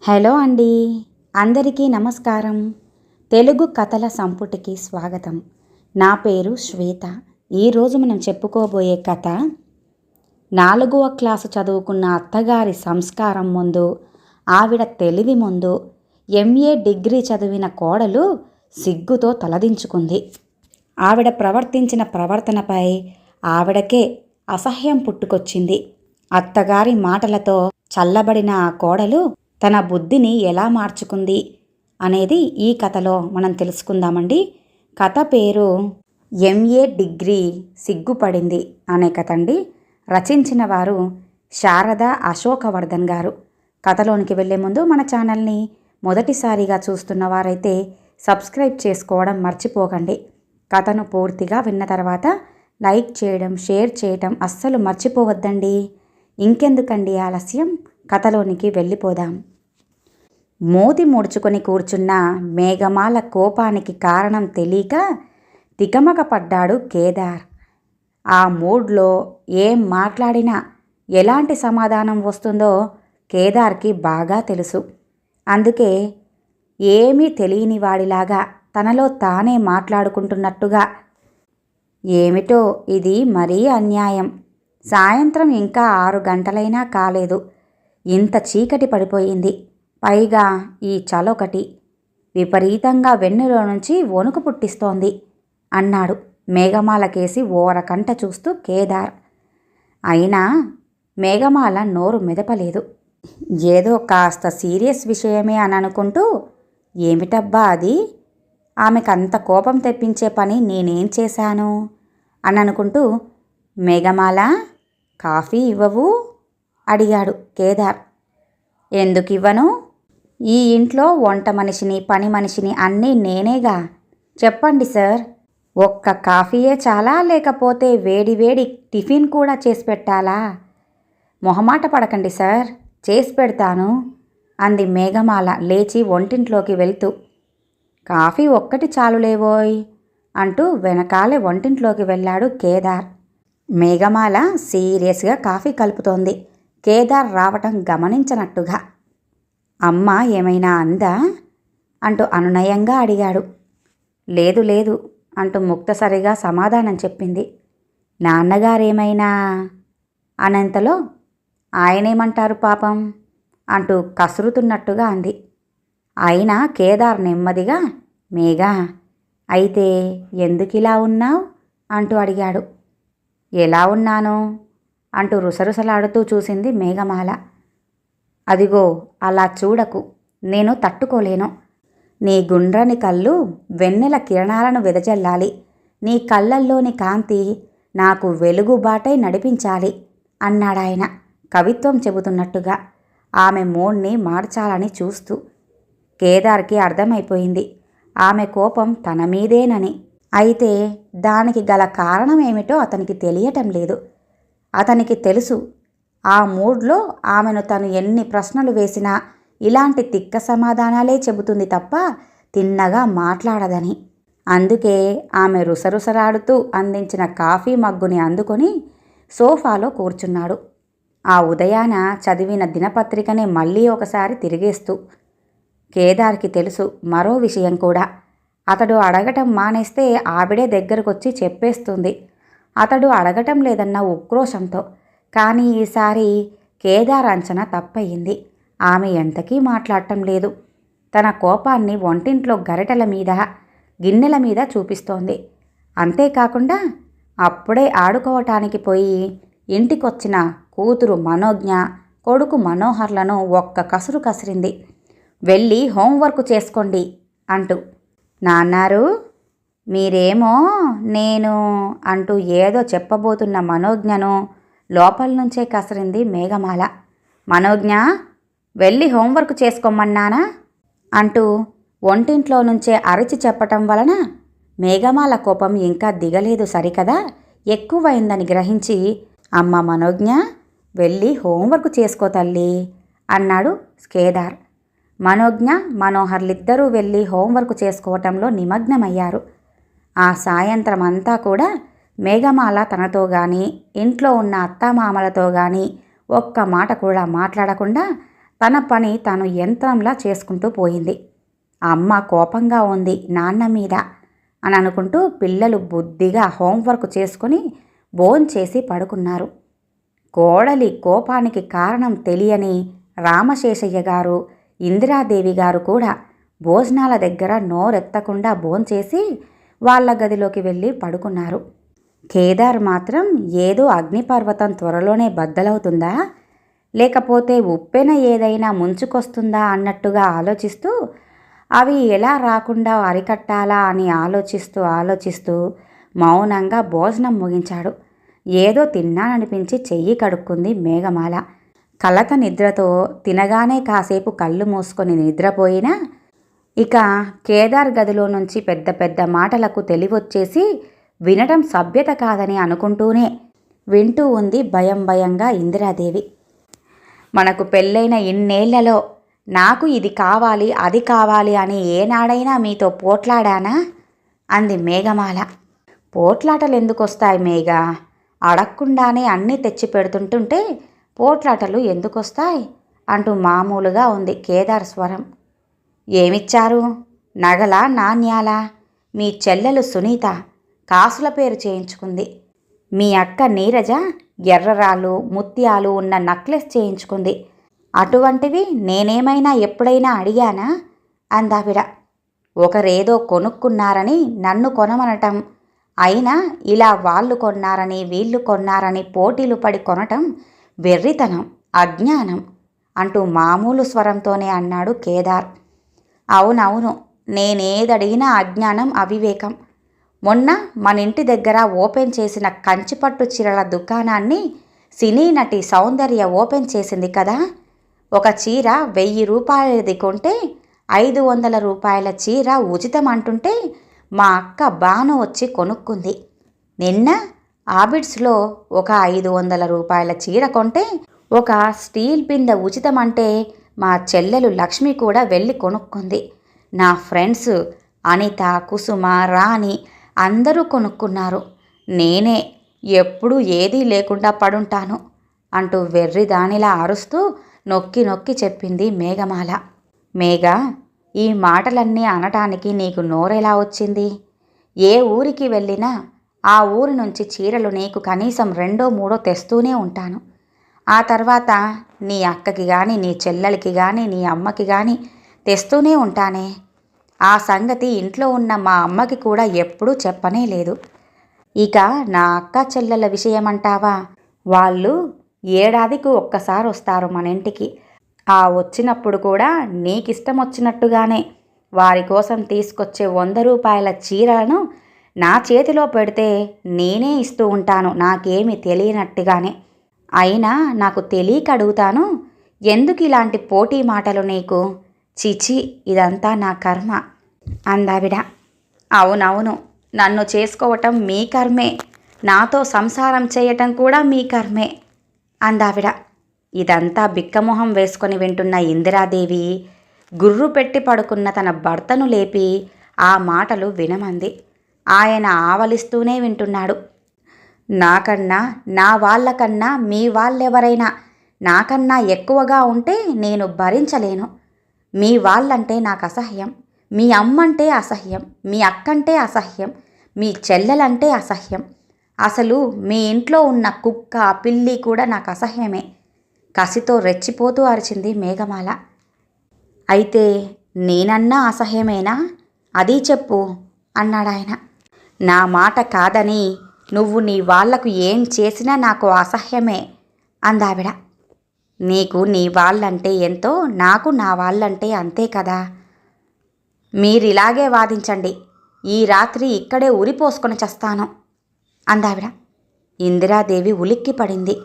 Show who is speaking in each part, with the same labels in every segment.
Speaker 1: Hello అండి, అందరికీ నమస్కారం. తెలుగు కథల సంపుటికి స్వాగతం. నా పేరు శ్వేత. ఈరోజు మనం చెప్పుకోబోయే కథ 4వ క్లాసు చదువుకున్న అత్తగారి సంస్కారం ముందు, ఆవిడ తెలివి ముందు MA డిగ్రీ చదివిన కోడలు సిగ్గుతో తలదించుకుంది. ఆవిడ ప్రవర్తించిన ప్రవర్తనపై ఆవిడకే అసహ్యం పుట్టుకొచ్చింది. అత్తగారి మాటలతో చల్లబడిన ఆ కోడలు తన బుద్ధిని ఎలా మార్చుకుంది అనేది ఈ కథలో మనం తెలుసుకుందామండి. కథ పేరు MA డిగ్రీ సిగ్గుపడింది అనే కథ అండి. రచించిన వారు శారద అశోకవర్ధన్ గారు. కథలోనికి వెళ్ళే ముందు మన ఛానల్ని మొదటిసారిగా చూస్తున్న వారైతే సబ్స్క్రైబ్ చేసుకోవడం మర్చిపోకండి. కథను పూర్తిగా విన్న తర్వాత లైక్ చేయడం, షేర్ చేయడం అస్సలు మర్చిపోవద్దండి. ఇంకెందుకండి ఆలస్యం, కథలోనికి వెళ్ళిపోదాం. మూతి ముడుచుకొని కూర్చున్న మేఘమాల కోపానికి కారణం తెలియక తికమక పడ్డాడు కేదార్. ఆ మూడ్లో ఏం మాట్లాడినా ఎలాంటి సమాధానం వస్తుందో కేదార్కి బాగా తెలుసు. అందుకే ఏమీ తెలియని వాడిలాగా తనలో తానే మాట్లాడుకుంటున్నట్టుగా, ఏమిటో ఇది మరీ అన్యాయం. సాయంత్రం ఇంకా 6 గంటలైనా కాలేదు. ఇంత చీకటి పడిపోయింది. పైగా ఈ చలొకటి విపరీతంగా వెన్నులో నుంచి వణుకు పుట్టిస్తోంది అన్నాడు మేఘమాలకేసి ఓరకంట చూస్తూ కేదార్. అయినా మేఘమాల నోరు మెదపలేదు. ఏదో కాస్త సీరియస్ విషయమే అని అనుకుంటూ, ఏమిటబ్బా అది, ఆమెకంత కోపం తెప్పించే పని నేనేం చేశాను అని అనుకుంటూ, మేఘమాల కాఫీ ఇవ్వవు అడిగాడు కేదార్. ఎందుకివ్వను? ఈ ఇంట్లో వంట మనిషిని, పని మనిషిని అన్నీ నేనేగా. చెప్పండి సార్, ఒక్క కాఫీయే చాలా, లేకపోతే వేడి వేడి టిఫిన్ కూడా చేసి పెట్టాలా? మొహమాట పడకండి సార్, చేసి పెడతాను అంది మేఘమాల లేచి వంటింట్లోకి వెళ్తూ. కాఫీ ఒక్కటి చాలులేవోయ్ అంటూ వెనకాలే వంటింట్లోకి వెళ్ళాడు కేదార్. మేఘమాల సీరియస్గా కాఫీ కలుపుతోంది. కేదార్ రావటం గమనించనట్టుగా. అమ్మ ఏమైనా అందా అంటూ అనునయంగా అడిగాడు. లేదు లేదు అంటూ ముక్తసరిగా సమాధానం చెప్పింది. నాన్నగారేమైనా అనంతలో, ఆయనేమంటారు పాపం అంటూ కసురుతున్నట్టుగా అంది. అయినా కేదార్ నెమ్మదిగా, మేఘా అయితే ఎందుకిలా ఉన్నావు అంటూ అడిగాడు. ఎలా ఉన్నాను అంటూ రుసరుసలాడుతూ చూసింది మేఘమాల. అదిగో అలా చూడకు, నేను తట్టుకోలేను. నీ గుండ్రని కళ్ళు వెన్నెల కిరణాలను వెదజల్లాలి. నీ కళ్ళల్లోని కాంతి నాకు వెలుగుబాటై నడిపించాలి అన్నాడాయన కవిత్వం చెబుతున్నట్టుగా, ఆమె మూడ్ని మార్చాలని చూస్తూ. కేదార్కి అర్థమైపోయింది ఆమె కోపం తన మీదేనని. అయితే దానికి గల కారణమేమిటో అతనికి తెలియటం లేదు. అతనికి తెలుసు, ఆ మూడ్లో ఆమెను తను ఎన్ని ప్రశ్నలు వేసినా ఇలాంటి తిక్క సమాధానాలే చెబుతుంది తప్ప తిన్నగా మాట్లాడదని. అందుకే ఆమె రుసరుసలాడుతూ అందించిన కాఫీ మగ్గుని అందుకొని సోఫాలో కూర్చున్నాడు. ఆ ఉదయాన చదివిన దినపత్రికనే మళ్ళీ ఒకసారి తిరిగేస్తూ. కేదార్కి తెలుసు మరో విషయం కూడా. అతడు అడగటం మానేస్తే ఆవిడే దగ్గరకొచ్చి చెప్పేస్తుంది. అతడు అడగటం లేదన్న ఉక్రోషంతో. కానీ ఈసారి కేదార్ అంచనా తప్పయింది. ఆమె ఎంతకీ మాట్లాడటం లేదు. తన కోపాన్ని వంటింట్లో గరిటెల మీద, గిన్నెల మీద చూపిస్తోంది. అంతేకాకుండా అప్పుడే ఆడుకోవటానికి పోయి ఇంటికొచ్చిన కూతురు మనోజ్ఞ, కొడుకు మనోహర్లను ఒక్క కసురు కసిరింది. వెళ్ళి హోంవర్క్ చేసుకోండి అంటూ. నాన్నారు, మీరేమో నేను అంటూ ఏదో చెప్పబోతున్న మనోజ్ఞను లోపల నుంచే కసిరింది మేఘమాల. మనోజ్ఞ, వెళ్ళి హోంవర్క్ చేసుకోమన్నానా అంటూ వంటింట్లో నుంచే అరిచి చెప్పటం వలన మేఘమాల కోపం ఇంకా దిగలేదు సరికదా, ఎక్కువైందని గ్రహించి, అమ్మ మనోజ్ఞ, వెళ్ళి హోంవర్క్ చేసుకో తల్లి అన్నాడు కేదార్. మనోజ్ఞ, మనోహర్లిద్దరూ వెళ్ళి హోంవర్క్ చేసుకోవటంలో నిమగ్నమయ్యారు. ఆ సాయంత్రం అంతా కూడా మేఘమాల తనతో గాని, ఇంట్లో ఉన్న అత్తామామలతో గాని ఒక్క మాట కూడా మాట్లాడకుండా తన పని తను యంత్రంలా చేసుకుంటూ పోయింది. అమ్మ కోపంగా ఉంది నాన్న మీద అని అనుకుంటూ పిల్లలు బుద్ధిగా హోంవర్క్ చేసుకుని భోంచేసి పడుకున్నారు. కోడలి కోపానికి కారణం తెలియని రామశేషయ్య గారు, ఇందిరాదేవి గారు కూడా భోజనాల దగ్గర నోరెత్తకుండా భోంచేసి వాళ్ళ గదిలోకి వెళ్ళి పడుకున్నారు. కేదార్ మాత్రం ఏదో అగ్నిపర్వతం త్వరలోనే బద్దలవుతుందా, లేకపోతే ఉప్పెన ఏదైనా ముంచుకొస్తుందా అన్నట్టుగా ఆలోచిస్తూ అవి ఎలా రాకుండా అరికట్టాలా అని ఆలోచిస్తూ మౌనంగా భోజనం ముగించాడు. ఏదో తిన్నాననిపించి చెయ్యి కడుక్కుంది మేఘమాల. కలత నిద్రతో తినగానే కాసేపు కళ్ళు మూసుకొని నిద్రపోయినా ఇక కేదార్ గదిలో నుంచి పెద్ద పెద్ద మాటలకు తెలివొచ్చేసి వినటం సభ్యత కాదని అనుకుంటూనే వింటూ ఉంది భయంగా ఇందిరాదేవి. మనకు పెళ్ళైన ఇన్నేళ్లలో నాకు ఇది కావాలి అది కావాలి అని ఏనాడైనా మీతో పోట్లాడానా అంది మేఘమాల. పోట్లాటలు ఎందుకొస్తాయి మేఘ? అడగకుండానే అన్నీ తెచ్చి పెడుతుంటుంటే పోట్లాటలు ఎందుకొస్తాయి అంటూ మామూలుగా ఉంది కేదార్ స్వరం. ఏమిచ్చారు? నగలా నాణ్యాలా? మీ చెల్లెలు సునీత కాసుల పేరు చేయించుకుంది. మీ అక్క నీరజ ఎర్రరాళ్ళు ముత్యాలు ఉన్న నక్లెస్ చేయించుకుంది. అటువంటివి నేనేమైనా ఎప్పుడైనా అడిగానా అందావిడ. ఒకరేదో కొనుక్కున్నారని నన్ను కొనమనటం, అయినా ఇలా వాళ్ళు కొన్నారని వీళ్ళు కొన్నారని పోటీలు పడి కొనటం వెర్రితనం, అజ్ఞానం అంటూ మామూలు స్వరంతోనే అన్నాడు కేదార్. అవునవును, నేనేదడిగినా అజ్ఞానం, అవివేకం. మొన్న మన ఇంటి దగ్గర ఓపెన్ చేసిన కంచిపట్టు చీరల దుకాణాన్ని సినీ నటి సౌందర్య ఓపెన్ చేసింది కదా. ఒక చీర 1000 రూపాయలది కొంటే 500 రూపాయల చీర ఉచితం అంటుంటే మా అక్క బాను వచ్చి కొనుక్కుంది. నిన్న ఆబిడ్స్లో ఒక 500 రూపాయల చీర కొంటే ఒక స్టీల్ బిందె ఉచితం అంటే మా చెల్లెలు లక్ష్మి కూడా వెళ్ళి కొనుక్కుంది. నా ఫ్రెండ్స్ అనిత, కుసుమ, రాణి అందరూ కొనుక్కున్నారు. నేనే ఎప్పుడూ ఏదీ లేకుండా పడుంటాను అంటూ వెర్రి దానిలా అరుస్తూ నొక్కి చెప్పింది మేఘమాల. మేఘ, ఈ మాటలన్నీ అనటానికి నీకు నోరెలా వచ్చింది? ఏ ఊరికి వెళ్ళినా ఆ ఊరి నుంచి చీరలు నీకు కనీసం 2, 3 తెస్తూనే ఉంటాను. ఆ తర్వాత నీ అక్కకి కానీ, నీ చెల్లెలకి కానీ, నీ అమ్మకి కానీ తెస్తూనే ఉంటానే. ఆ సంగతి ఇంట్లో ఉన్న మా అమ్మకి కూడా ఎప్పుడూ చెప్పనే లేదు. ఇక నా అక్క చెల్లెల విషయమంటావా? వాళ్ళు ఏడాదికి ఒక్కసారి వస్తారు మన ఇంటికి. ఆ వచ్చినప్పుడు కూడా నీకిష్టం వచ్చినట్టుగానే వారి కోసం తీసుకొచ్చే 100 రూపాయల చీరలను నా చేతిలో పెడితే నేనే ఇస్తూ ఉంటాను, నాకేమి తెలియనట్టుగానే. అయినా నాకు తెలియక అడుగుతాను, ఎందుకు ఇలాంటి పోటీ మాటలు నీకు? చిచి, ఇదంతా నా కర్మ అందావిడ. అవునవును, నన్ను చేసుకోవటం మీ కర్మే, నాతో సంసారం చేయటం కూడా మీ కర్మే అందావిడ. ఇదంతా బిక్కమొహం వేసుకొని వింటున్న ఇందిరాదేవి గుర్రు పెట్టి పడుకున్న తన భర్తను లేపి ఆ మాటలు వినమంది. ఆయన ఆవలిస్తూనే వింటున్నాడు. నాకన్నా, నా వాళ్ళకన్నా మీ వాళ్ళెవరైనా నాకన్నా ఎక్కువగా ఉంటే నేను భరించలేను. మీ వాళ్ళంటే నాకు అసహ్యం, మీ అమ్మంటే అసహ్యం, మీ అక్కంటే అసహ్యం, మీ చెల్లెలంటే అసహ్యం. అసలు మీ ఇంట్లో ఉన్న కుక్క, పిల్లి కూడా నాకు అసహ్యమే కసితో రెచ్చిపోతూ అరిచింది మేఘమాల. అయితే నేనన్నా అసహ్యమేనా? అది చెప్పు అన్నాడాయన. నా మాట కాదని నువ్వు నీ వాళ్లకు ఏం చేసినా నాకు అసహ్యమే అందావిడ. నీకు నీ వాళ్ళంటే ఎంతో, నాకు నా వాళ్ళంటే అంతే కదా. మీరిలాగే వాదించండి, ఈ రాత్రి ఇక్కడే ఉరిపోసుకొని చస్తాను అందావిడ. ఇందిరాదేవి ఉలిక్కి పడింది.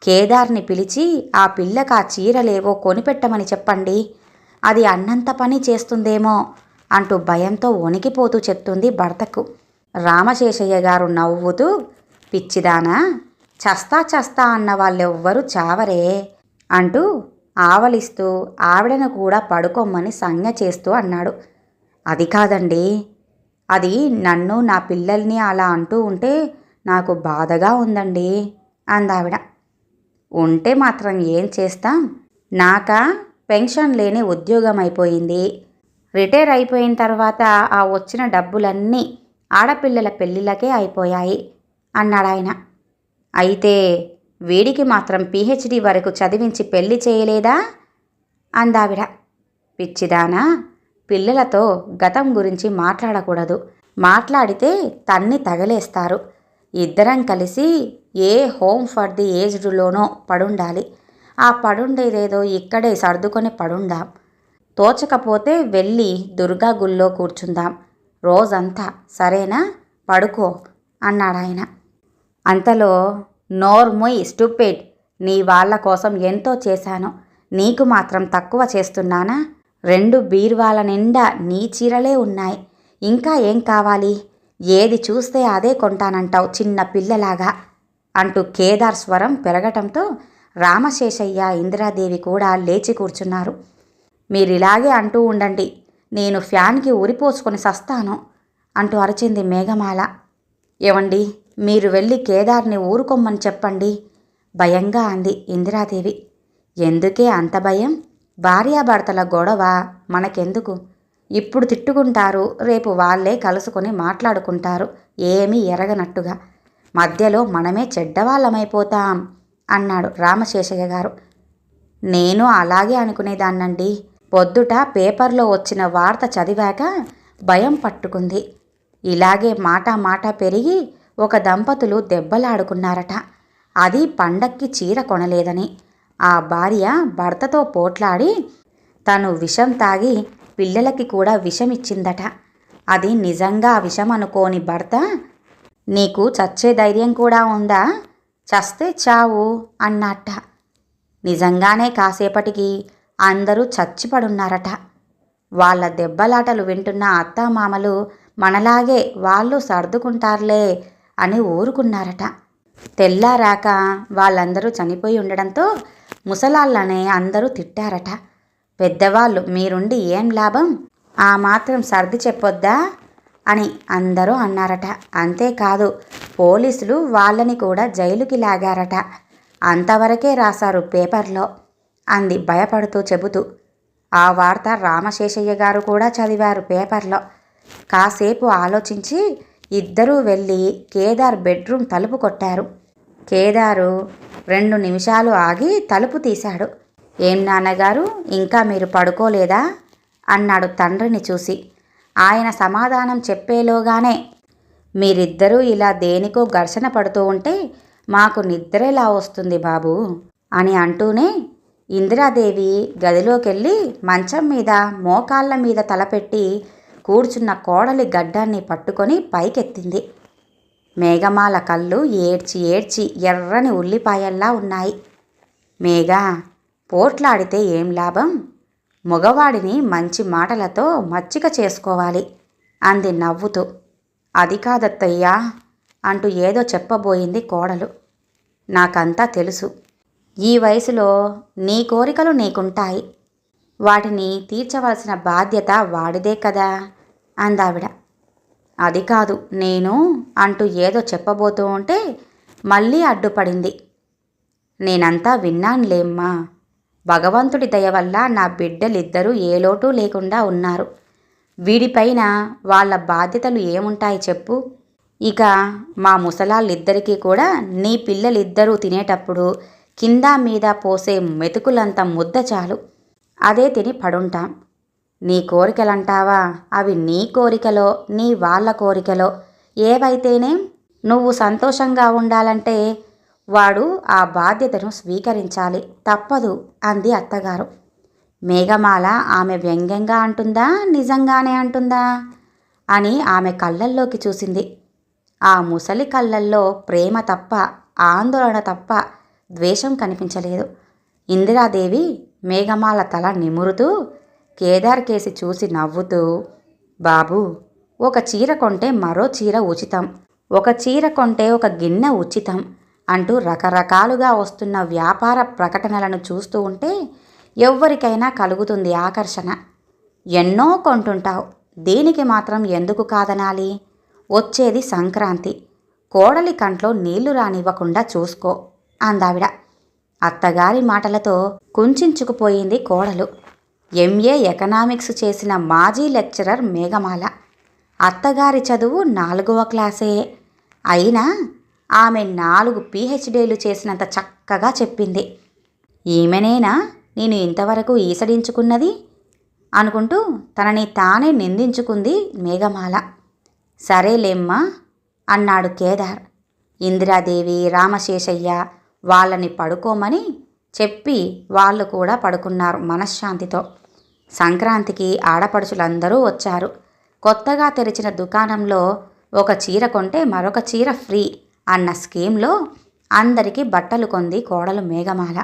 Speaker 1: కేదార్ని పిలిచి ఆ పిల్లక ఆ చీరలేవో కొనిపెట్టమని చెప్పండి, అది అన్నంత పని చేస్తుందేమో అంటూ భయంతో వణికిపోతూ చెప్తుంది భర్తకు. రామశేషయ్య గారు నవ్వుతూ, పిచ్చిదానా, చస్తా అన్న వాళ్ళెవ్వరూ చావరే అంటూ ఆవలిస్తూ ఆవిడను కూడా పడుకోమ్మని సంజ్ఞ చేస్తూ అన్నాడు. అది కాదండి, అది నన్ను నా పిల్లల్ని అలా అంటూ ఉంటే నాకు బాధగా ఉందండి అందావిడ. ఉంటే మాత్రం ఏం చేస్తాం, నాకా పెన్షన్ లేని ఉద్యోగం అయిపోయింది. రిటైర్ అయిపోయిన తర్వాత ఆ వచ్చిన డబ్బులన్నీ ఆడపిల్లల పెళ్ళిళ్ళకే అయిపోయాయి అన్నాడాయన. అయితే వీడికి మాత్రం పీహెచ్డీ వరకు చదివించి పెళ్లి చేయలేదా అందావిడ. పిచ్చిదానా, పిల్లలతో గతం గురించి మాట్లాడకూడదు. మాట్లాడితే తన్ని తగలేస్తారు. ఇద్దరం కలిసి ఏ హోమ్ ఫర్ ది ఏజ్డ్లోనో పడుండాలి. ఆ పడుండేదేదో ఇక్కడే సర్దుకొని పడుందాం. తోచకపోతే వెళ్ళి దుర్గా గుళ్ళో కూర్చుందాం రోజంతా, సరేనా? పడుకో అన్నాడాయన. అంతలో నోర్ముయ్ స్టూపిడ్, నీ వాళ్ళ కోసం ఎంతో చేశాను, నీకు మాత్రం తక్కువ చేస్తున్నానా? 2 బీరువాల నిండా నీ చీరలే ఉన్నాయి. ఇంకా ఏం కావాలి? ఏది చూస్తే అదే కొంటానంటావు చిన్న పిల్లలాగా అంటూ కేదార్ స్వరం పెరగటంతో రామశేషయ్య, ఇందిరాదేవి కూడా లేచి కూర్చున్నారు. మీరిలాగే అంటూ ఉండండి, నేను ఫ్యాన్కి ఉరిపోసుకొని సస్తాను అంటూ అరిచింది మేఘమాల. ఏవండి, మీరు వెళ్ళి కేదార్ని ఊరుకొమ్మని చెప్పండి భయంగా అంది ఇందిరాదేవి. ఎందుకే అంత భయం? భార్యాభర్తల గొడవ మనకెందుకు? ఇప్పుడు తిట్టుకుంటారు, రేపు వాళ్ళే కలుసుకొని మాట్లాడుకుంటారు ఏమీ ఎరగనట్టుగా. మధ్యలో మనమే చెడ్డవాళ్ళమైపోతాం అన్నాడు రామశేషయ్య గారు. నేను అలాగే అనుకునేదాన్నండి. పొద్దుట పేపర్లో వచ్చిన వార్త చదివాక భయం పట్టుకుంది. ఇలాగే మాట పెరిగి ఒక దంపతులు దెబ్బలాడుకున్నారట. అది పండక్కి చీర కొనలేదని. ఆ భార్య భర్తతో పోట్లాడి తను విషం తాగి పిల్లలకి కూడా విషమిచ్చిందట. అది నిజంగా విషం అనుకోని భర్త, నీకు చచ్చే ధైర్యం కూడా ఉందా? చస్తే చావు అన్నట్ట. నిజంగానే కాసేపటికి అందరూ చచ్చిపడున్నారట. వాళ్ళ దెబ్బలాటలు వింటున్న అత్తామామలు మనలాగే వాళ్ళు సర్దుకుంటారులే అని ఊరుకున్నారట. తెల్లారాక వాళ్ళందరూ చనిపోయి ఉండడంతో ముసలాళ్ళనే అందరూ తిట్టారట. పెద్దవాళ్ళు మీరుండి ఏం లాభం, ఆ మాత్రం సర్ది చెప్పొద్దా అని అందరూ అన్నారట. అంతేకాదు, పోలీసులు వాళ్ళని కూడా జైలుకి లాగారట. అంతవరకే రాశారు పేపర్లో అంది భయపడుతూ చెబుతూ. ఆ వార్త రామశేషయ్య గారు కూడా చదివారు పేపర్లో. కాసేపు ఆలోచించి ఇద్దరూ వెళ్ళి కేదార్ బెడ్రూమ్ తలుపు కొట్టారు. కేదారు 2 నిమిషాలు ఆగి తలుపు తీశాడు. ఏం నాన్నగారు, ఇంకా మీరు పడుకోలేదా అన్నాడు తండ్రిని చూసి. ఆయన సమాధానం చెప్పేలోగానే, మీరిద్దరూ ఇలా దేనికో ఘర్షణ పడుతూ ఉంటే మాకు నిద్రేలా వస్తుంది బాబు అని అంటూనే ఇందిరాదేవి గదిలోకెళ్ళి మంచం మీద మోకాళ్ళ మీద తలపెట్టి కూర్చున్న కోడలి గడ్డాన్ని పట్టుకొని పైకెత్తింది. మేఘమాల కళ్ళు ఏడ్చి ఏడ్చి ఎర్రని ఉల్లిపాయల్లా ఉన్నాయి. మేఘా, పోట్లాడితే ఏం లాభం? మగవాడిని మంచి మాటలతో మచ్చిక చేసుకోవాలి అంది నవ్వుతూ. అది కాదత్తయ్యా అంటూ ఏదో చెప్పబోయింది కోడలు. నాకంతా తెలుసు. ఈ వయసులో నీ కోరికలు నీకుంటాయి. వాటిని తీర్చవలసిన బాధ్యత వాడిదే కదా అందావిడ. అది కాదు నేను అంటూ ఏదో చెప్పబోతూ ఉంటే మళ్ళీ అడ్డుపడింది. నేనంతా విన్నానులేమ్మా. భగవంతుడి దయ వల్ల నా బిడ్డలిద్దరూ ఏ లోటు లేకుండా ఉన్నారు. వీడిపైన వాళ్ళ బాధ్యతలు ఏముంటాయి చెప్పు? ఇక మా ముసలాళ్ళిద్దరికీ కూడా నీ పిల్లలిద్దరూ తినేటప్పుడు కింద మీద పోసే మెతుకులంత ముద్ద చాలు. అదే తిని పడుంటాం. నీ కోరికలంటావా, అవి నీ కోరికలో నీ వాళ్ళ కోరికలో ఏవైతేనేం, నువ్వు సంతోషంగా ఉండాలంటే వాడు ఆ బాధ్యతను స్వీకరించాలి, తప్పదు అంది అత్తగారు. మేఘమాల ఆమె వ్యంగ్యంగా అంటుందా, నిజంగానే అంటుందా అని ఆమె కళ్ళల్లోకి చూసింది. ఆ ముసలి కళ్ళల్లో ప్రేమ తప్ప, ఆందోళన తప్ప ద్వేషం కనిపించలేదు. ఇందిరాదేవి మేఘమాల తల నిమురుతూ కేదార్ కేసి చూసి నవ్వుతూ, బాబూ, ఒక చీర కొంటే మరో చీర ఉచితం, ఒక చీర కొంటే ఒక గిన్నె ఉచితం అంటూ రకరకాలుగా వస్తున్న వ్యాపార ప్రకటనలను చూస్తూ ఉంటే ఎవ్వరికైనా కలుగుతుంది ఆకర్షణ. ఎన్నో కొంటుంటావు, దీనికి మాత్రం ఎందుకు కాదనాలి? వచ్చేది సంక్రాంతి, కోడలి కంట్లో నీళ్లు రానివ్వకుండా చూసుకో అందావిడ. అత్తగారి మాటలతో కుంచించుకుపోయింది కోడలు. ఎంఏ ఎకనామిక్స్ చేసిన మాజీ లెక్చరర్ మేఘమాల. అత్తగారి చదువు 4వ క్లాసే. అయినా ఆమె 4 PhDలు చేసినంత చక్కగా చెప్పింది. ఈమెనేనా నేను ఇంతవరకు ఈసడించుకున్నది అనుకుంటూ తనని తానే నిందించుకుంది మేఘమాల. సరేలేమ్మా అన్నాడు కేదార్. ఇందిరాదేవి, రామశేషయ్య వాళ్ళని పడుకోమని చెప్పి వాళ్ళు కూడా పడుకున్నారు మనశ్శాంతితో. సంక్రాంతికి ఆడపడుచులందరూ వచ్చారు. కొత్తగా తెరిచిన దుకాణంలో ఒక చీర కొంటే మరొక చీర ఫ్రీ అన్న స్కీమ్లో అందరికీ బట్టలు కొంది కోడలు మేఘమాల.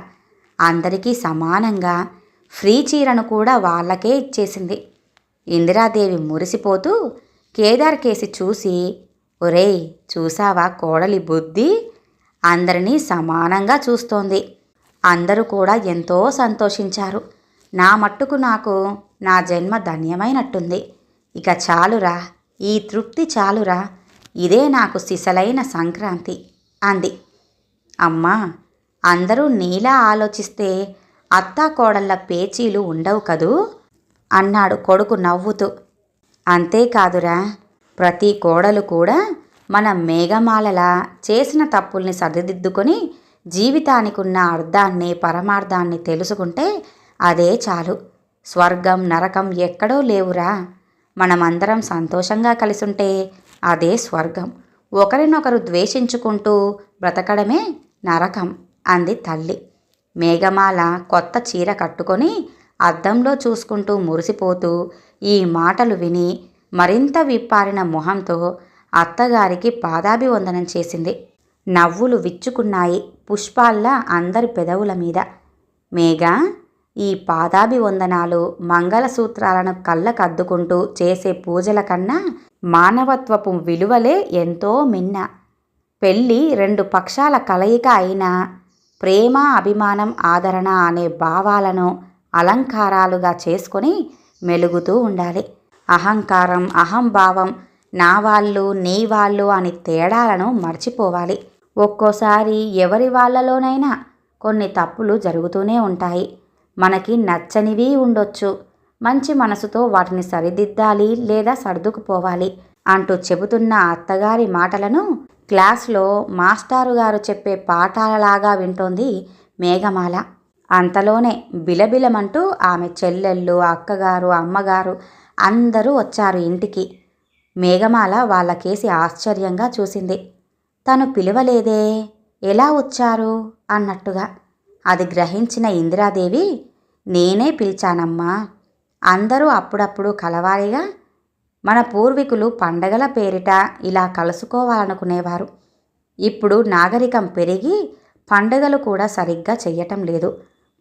Speaker 1: అందరికీ సమానంగా ఫ్రీ చీరను కూడా వాళ్ళకే ఇచ్చేసింది. ఇందిరాదేవి మురిసిపోతూ కేదార్ కేసి చూసి, ఒరేయ్ చూసావా కోడలి బుద్ధి, అందరినీ సమానంగా చూస్తోంది. అందరూ కూడా ఎంతో సంతోషించారు. నా మట్టుకు నాకు నా జన్మ ధన్యమైనట్టుంది. ఇక చాలురా, ఈ తృప్తి చాలురా, ఇదే నాకు సిసలైన సంక్రాంతి అంది. అమ్మా, అందరూ నీలా ఆలోచిస్తే అత్తాకోడళ్ళ పేచీలు ఉండవు కదూ అన్నాడు కొడుకు నవ్వుతూ. అంతేకాదురా, ప్రతి కోడలు కూడా మన మేఘమాలలా చేసిన తప్పుల్ని సరిదిద్దుకొని జీవితానికున్న అర్థాన్ని, పరమార్థాన్ని తెలుసుకుంటే అదే చాలు. స్వర్గం, నరకం ఎక్కడో లేవురా. మనమందరం సంతోషంగా కలిసుంటే అదే స్వర్గం. ఒకరినొకరు ద్వేషించుకుంటూ బ్రతకడమే నరకం అంది తల్లి. మేఘమాల కొత్త చీర కట్టుకొని అద్దంలో చూసుకుంటూ మురిసిపోతూ ఈ మాటలు విని మరింత విప్పారిన మొహంతో అత్తగారికి పాదాభివందనం చేసింది. నవ్వులు విచ్చుకున్నాయి పుష్పాల్లా అందరి పెదవుల మీద. మేఘా, ఈ పాదాభివందనాలు, మంగళసూత్రాలను కళ్ళకద్దుకుంటూ చేసే పూజల కన్నా మానవత్వపు విలువలే ఎంతో మిన్న. పెళ్ళి 2 పక్షాల కలయిక అయినా ప్రేమ, అభిమానం, ఆదరణ అనే భావాలను అలంకారాలుగా చేసుకొని మెలుగుతూ ఉండాలి. అహంకారం, అహంభావం, నా వాళ్ళు, నీ వాళ్ళు అని తేడాలను మర్చిపోవాలి. ఒక్కోసారి ఎవరి వాళ్ళలోనైనా కొన్ని తప్పులు జరుగుతూనే ఉంటాయి. మనకి నచ్చనివి ఉండొచ్చు. మంచి మనసుతో వాటిని సరిదిద్దాలి లేదా సర్దుకుపోవాలి అంటూ చెబుతున్న అత్తగారి మాటలను క్లాస్లో మాస్టారు గారు చెప్పే పాఠాలలాగా వింటోంది మేఘమాల. అంతలోనే బిలబిలమంటూ ఆమె చెల్లెళ్ళు, అక్కగారు, అమ్మగారు అందరూ వచ్చారు ఇంటికి. మేఘమాల వాళ్ళకేసి ఆశ్చర్యంగా చూసింది. తను పిలవలేదే, ఎలా వచ్చారు అన్నట్టుగా. అది గ్రహించిన ఇందిరాదేవి, నేనే పిలిచానమ్మా. అందరూ అప్పుడప్పుడు కలవాలిగా. మన పూర్వీకులు పండగల పేరిట ఇలా కలుసుకోవాలనుకునేవారు. ఇప్పుడు నాగరికం పెరిగి పండుగలు కూడా సరిగ్గా చెయ్యటం లేదు.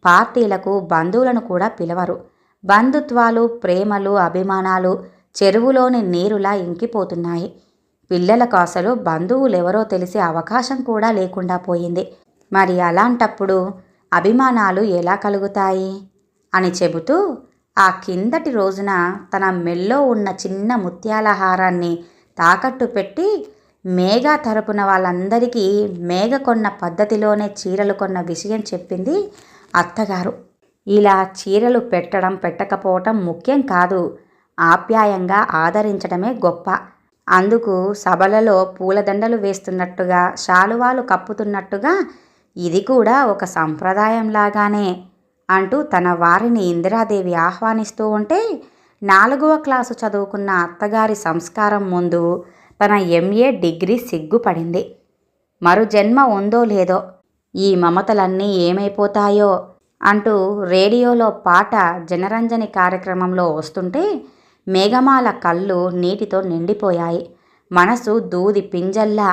Speaker 1: పార్టీలకు బంధువులను కూడా పిలవరు. బంధుత్వాలు, ప్రేమలు, అభిమానాలు చెరువులోని నీరులా ఇంకిపోతున్నాయి. పిల్లలకు అసలు బంధువులెవరో తెలిసే అవకాశం కూడా లేకుండా పోయింది. మరి అలాంటప్పుడు అభిమానాలు ఎలా కలుగుతాయి అని చెబుతూ ఆ కిందటి రోజున తన మెల్లో ఉన్న చిన్న ముత్యాల హారాన్ని తాకట్టు పెట్టి మేఘ తరపున వాళ్ళందరికీ మేఘ కొన్న పద్ధతిలోనే చీరలు కొన్న విషయం చెప్పింది అత్తగారు. ఇలా చీరలు పెట్టడం పెట్టకపోవటం ముఖ్యం కాదు, ఆప్యాయంగా ఆదరించడమే గొప్ప. అందుకు సభలలో పూలదండలు వేస్తున్నట్టుగా, శాలువాలు కప్పుతున్నట్టుగా ఇది కూడా ఒక సంప్రదాయంలాగానే అంటూ తన వారిని ఇందిరాదేవి ఆహ్వానిస్తూ ఉంటే 4వ క్లాసు చదువుకున్న అత్తగారి సంస్కారం ముందు తన MA డిగ్రీ సిగ్గుపడింది. మరు జన్మ ఉందో లేదో, ఈ మమతలన్నీ ఏమైపోతాయో అంటూ రేడియోలో పాట జనరంజని కార్యక్రమంలో వస్తుంటే మేఘమాల కళ్ళు నీటితో నిండిపోయాయి. మనసు దూది పింజల్లా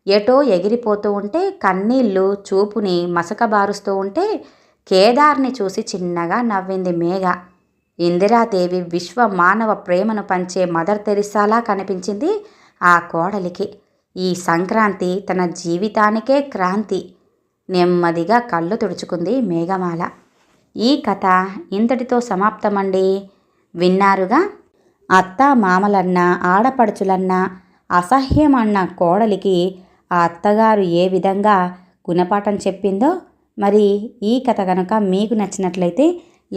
Speaker 1: ఎటో ఎగిరిపోతూ ఉంటే, కన్నీళ్లు చూపుని మసకబారుస్తూ ఉంటే కేదార్ని చూసి చిన్నగా నవ్వింది మేఘ. ఇందిరాదేవి విశ్వ మానవ ప్రేమను పంచే మదర్ తెరిసాలా కనిపించింది ఆ కోడలికి. ఈ సంక్రాంతి తన జీవితానికే క్రాంతి. నెమ్మదిగా కళ్ళు తుడుచుకుంది మేఘమాల. ఈ కథ ఇంతటితో సమాప్తమండి. విన్నారుగా. అత్త మామలన్నా, ఆడపడుచులన్నా అసహ్యమన్న కోడలికి ఆ అత్తగారు ఏ విధంగా గుణపాఠం చెప్పిందో మరి ఈ కథ కనుక మీకు నచ్చినట్లయితే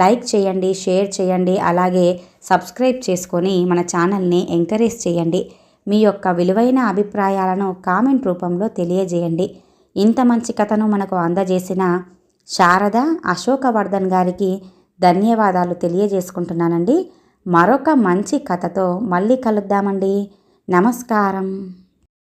Speaker 1: లైక్ చేయండి, షేర్ చేయండి, అలాగే సబ్స్క్రైబ్ చేసుకొని మన ఛానల్ని ఎంకరేజ్ చేయండి. మీ యొక్క విలువైన అభిప్రాయాలను కామెంట్ రూపంలో తెలియజేయండి. ఇంత మంచి కథను మనకు అందజేసిన శారద అశోకవర్ధన్ గారికి ధన్యవాదాలు తెలియజేసుకుంటున్నానండి. మరొక మంచి కథతో మళ్ళీ కలుద్దామండి. నమస్కారం.